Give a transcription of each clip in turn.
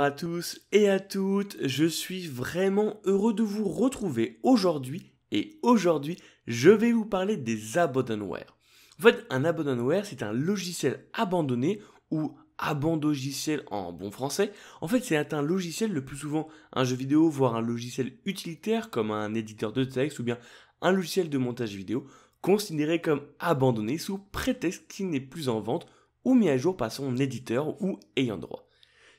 à tous et à toutes, je suis vraiment heureux de vous retrouver aujourd'hui et aujourd'hui je vais vous parler des abandonware. En fait, un abandonware c'est un logiciel abandonné ou abandogiciel en bon français. En fait, c'est un logiciel le plus souvent un jeu vidéo, voire un logiciel utilitaire comme un éditeur de texte ou bien un logiciel de montage vidéo considéré comme abandonné sous prétexte qu'il n'est plus en vente ou mis à jour par son éditeur ou ayant droit.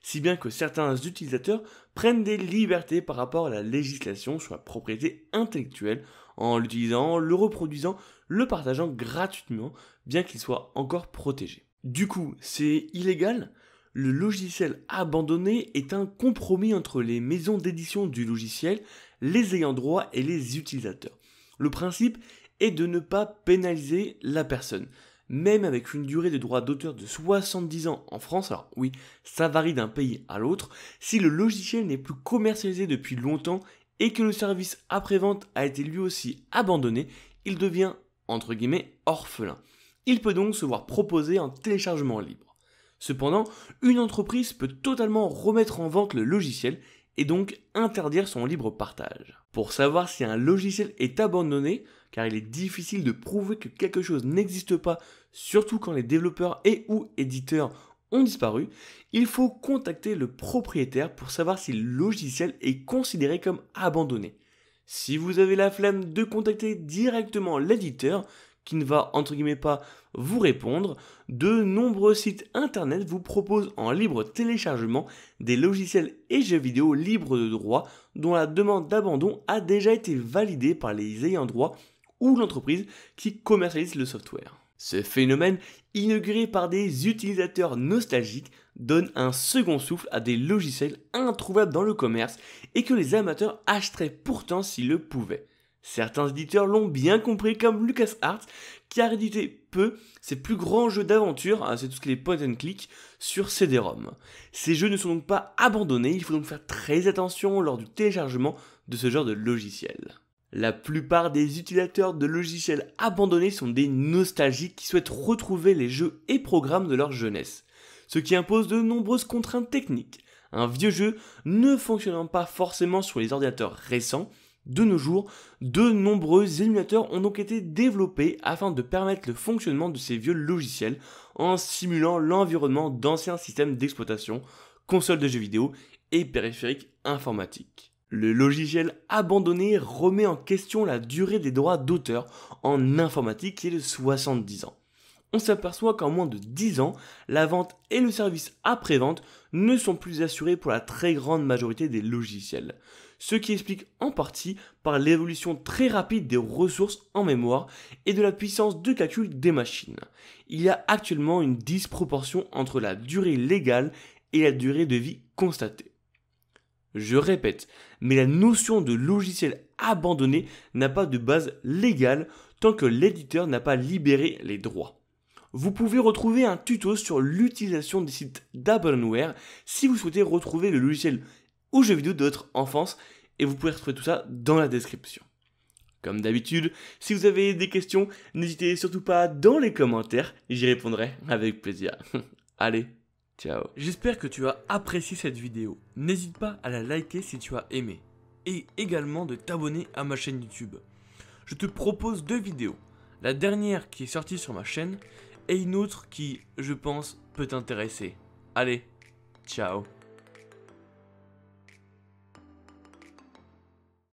Si bien que certains utilisateurs prennent des libertés par rapport à la législation sur la propriété intellectuelle en l'utilisant, le reproduisant, le partageant gratuitement, bien qu'il soit encore protégé. Du coup, c'est illégal ? Le logiciel abandonné est un compromis entre les maisons d'édition du logiciel, les ayants droit et les utilisateurs. Le principe est de ne pas pénaliser la personne. Même avec une durée de droit d'auteur de 70 ans en France, alors oui, ça varie d'un pays à l'autre, si le logiciel n'est plus commercialisé depuis longtemps et que le service après-vente a été lui aussi abandonné, il devient, entre guillemets, orphelin. Il peut donc se voir proposer un téléchargement libre. Cependant, une entreprise peut totalement remettre en vente le logiciel et donc interdire son libre partage. Pour savoir si un logiciel est abandonné, car il est difficile de prouver que quelque chose n'existe pas, surtout quand les développeurs et ou éditeurs ont disparu, il faut contacter le propriétaire pour savoir si le logiciel est considéré comme abandonné. Si vous avez la flemme de contacter directement l'éditeur, qui ne va entre guillemets pas vous répondre, de nombreux sites internet vous proposent en libre téléchargement des logiciels et jeux vidéo libres de droit dont la demande d'abandon a déjà été validée par les ayants droit ou l'entreprise qui commercialise le software. Ce phénomène, inauguré par des utilisateurs nostalgiques, donne un second souffle à des logiciels introuvables dans le commerce et que les amateurs achèteraient pourtant s'ils le pouvaient. Certains éditeurs l'ont bien compris comme LucasArts qui a réédité peu ses plus grands jeux d'aventure, c'est tout ce qui est point and click, sur CD-ROM. Ces jeux ne sont donc pas abandonnés, il faut donc faire très attention lors du téléchargement de ce genre de logiciel. La plupart des utilisateurs de logiciels abandonnés sont des nostalgiques qui souhaitent retrouver les jeux et programmes de leur jeunesse, ce qui impose de nombreuses contraintes techniques. Un vieux jeu ne fonctionnant pas forcément sur les ordinateurs récents, de nos jours, de nombreux émulateurs ont donc été développés afin de permettre le fonctionnement de ces vieux logiciels en simulant l'environnement d'anciens systèmes d'exploitation, consoles de jeux vidéo et périphériques informatiques. Le logiciel abandonné remet en question la durée des droits d'auteur en informatique qui est de 70 ans. On s'aperçoit qu'en moins de 10 ans, la vente et le service après-vente ne sont plus assurés pour la très grande majorité des logiciels. Ce qui explique en partie par l'évolution très rapide des ressources en mémoire et de la puissance de calcul des machines. Il y a actuellement une disproportion entre la durée légale et la durée de vie constatée. Je répète, mais la notion de logiciel abandonné n'a pas de base légale tant que l'éditeur n'a pas libéré les droits. Vous pouvez retrouver un tuto sur l'utilisation des sites d'abandonware si vous souhaitez retrouver le logiciel ou jeux vidéo de votre enfance et vous pouvez retrouver tout ça dans la description. Comme d'habitude, si vous avez des questions, n'hésitez surtout pas dans les commentaires, j'y répondrai avec plaisir. Allez, ciao. J'espère que tu as apprécié cette vidéo. N'hésite pas à la liker si tu as aimé et également de t'abonner à ma chaîne YouTube. Je te propose 2 vidéos. La dernière qui est sortie sur ma chaîne et une autre qui, je pense, peut t'intéresser. Allez, ciao.